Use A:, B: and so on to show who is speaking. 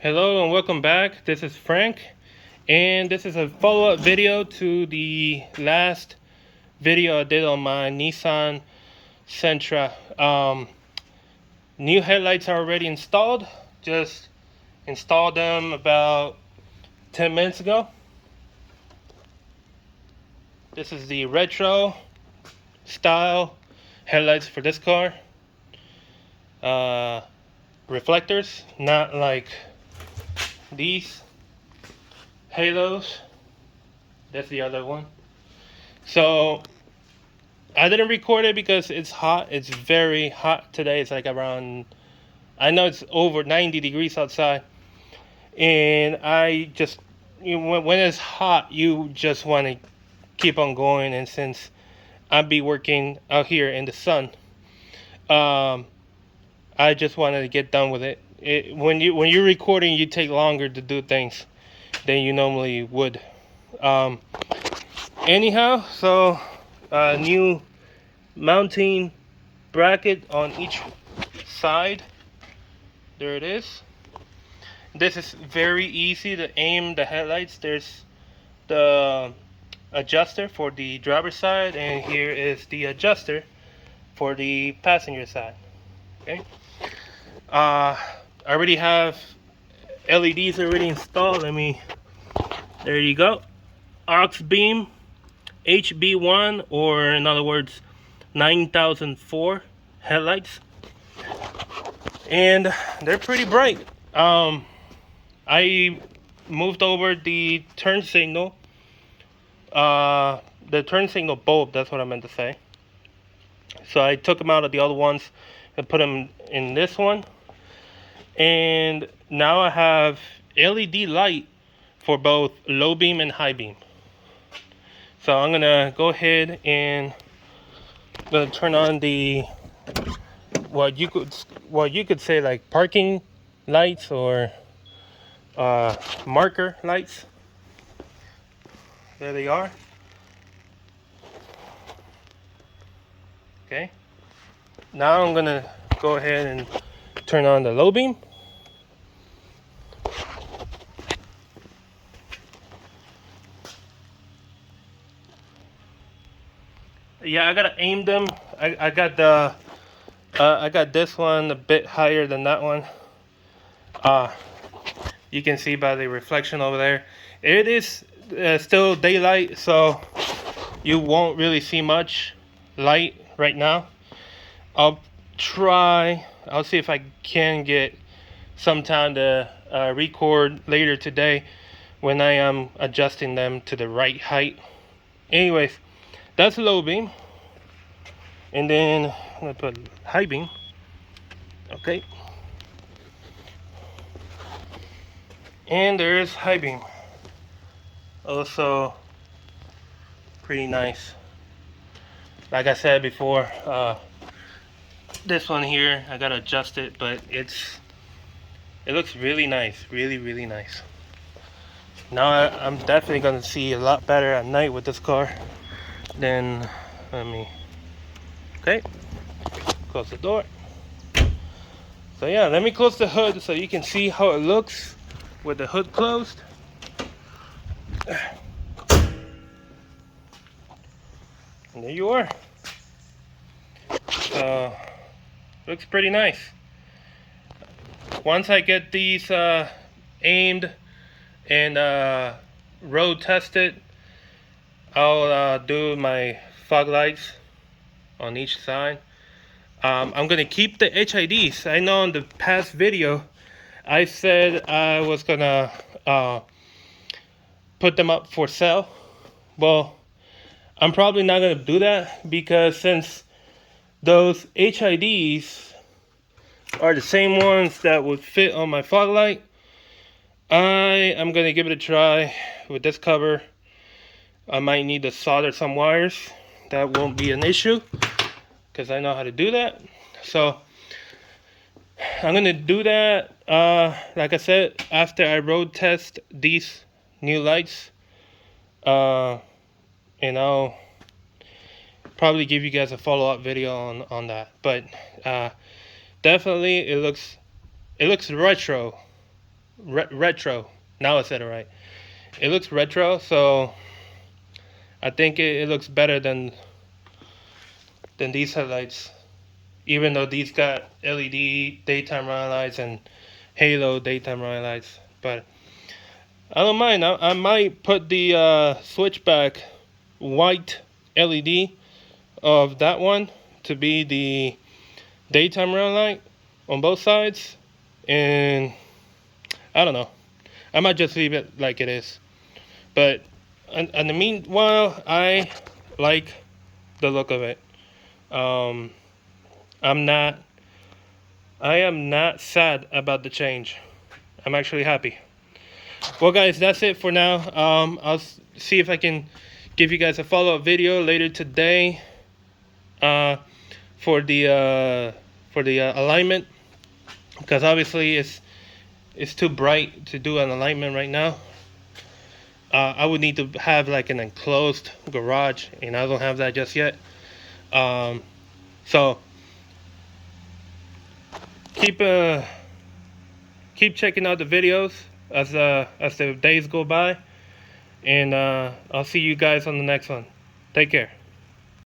A: Hello and welcome back. This is Frank, and this is a follow-up video to the last video I did on my Nissan Sentra. New headlights are already installed. Just installed them about 10 minutes ago. This is the retro style headlights for this car. Reflectors, not like these halos. That's the other one. So I didn't record it because it's hot. It's very hot today. It's like around, I know it's over 90 degrees outside, and I just, when it's hot, you just want to keep on going. And since I'll be working out here in the sun, I just wanted to get done with it. When you're recording, you take longer to do things than you normally would. Anyhow, so new mounting bracket on each side. There it is. This is very easy to aim the headlights. There's the adjuster for the driver's side, and here is the adjuster for the passenger side. Okay. I already have LEDs already installed. There you go. Auxbeam HB1, or in other words 9004 headlights, and they're pretty bright. I moved over the turn signal bulb, that's what I meant to say. So I took them out of the other ones and put them in this one, and now I have LED light for both low beam and high beam. So I'm gonna go ahead and turn on the what you could say like parking lights or marker lights. There they are. Okay. Now I'm gonna go ahead and turn on the low beam. Yeah, I gotta aim them. I got this one a bit higher than that one. You can see by the reflection over there. It is still daylight, so you won't really see much light right now. I'll see if I can get some time to record later today when I am adjusting them to the right height. Anyways, that's low beam, and then I'm gonna put high beam. Okay, and there's high beam. Also pretty nice. Like I said before, this one here I gotta adjust it, but it looks really nice, really nice. Now I'm definitely gonna see a lot better at night with this car than okay, close the door. So yeah, let me close the hood so you can see how it looks with the hood closed. And there you are. So looks pretty nice. Once I get these aimed and road tested, I'll do my fog lights on each side. I'm gonna keep the HIDs. I know in the past video I said I was gonna put them up for sale. Well, I'm probably not gonna do that, because since those HIDs are the same ones that would fit on my fog light, I am gonna give it a try with this cover. I might need to solder some wires. That won't be an issue because I know how to do that. So I'm gonna do that, like I said, after I road test these new lights, and I'll probably give you guys a follow-up video on that. But definitely it looks retro, retro. Now I said it right. It looks retro, so I think it looks better than these headlights. Even though these got LED daytime running lights and halo daytime running lights, but I don't mind. I might put the switchback white LED of that one to be the daytime running light on both sides, and I don't know. I might just leave it like it is. But in the meanwhile, I like the look of it. I am not sad about the change. I'm actually happy. Well, guys, that's it for now. I'll see if I can give you guys a follow-up video later today for the alignment, because obviously it's too bright to do an alignment right now. I would need to have like an enclosed garage, and I don't have that just yet. So keep checking out the videos as the days go by, and I'll see you guys on the next one. Take care.